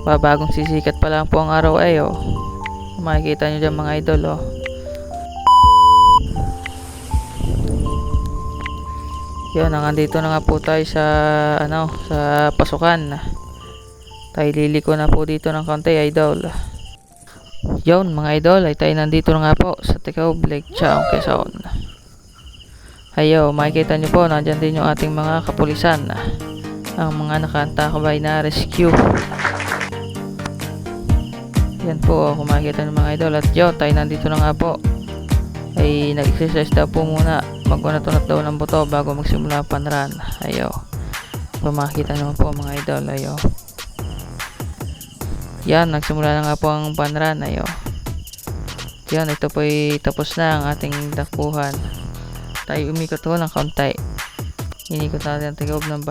Bagong sisikat pa lang po ang araw ay makikita nyo dyan mga idol yun, nandito na nga po tayo sa sa pasukan. Tayo liliko na po dito ng konti idol. Yun mga idol, ay tayo nandito na nga po sa Tikaub Lake Chaong, Quezon. Makikita nyo po, nandyan din yung ating mga kapulisan, ang mga nakaantakabay na rescue. Yan po, kung makikita nyo mga idol. At yun, tayo nandito na nga po, ay nag-exercise daw po muna, magkunat-unat daw ng buto bago magsimula ang panran. Kung makikita naman po mga idol, yan, nagsimula na nga po ang panran. Yan, ito po ay tapos na ang ating takbuhan. Tayo umikot po ng kaunti. Inikot natin ang Tikaub ng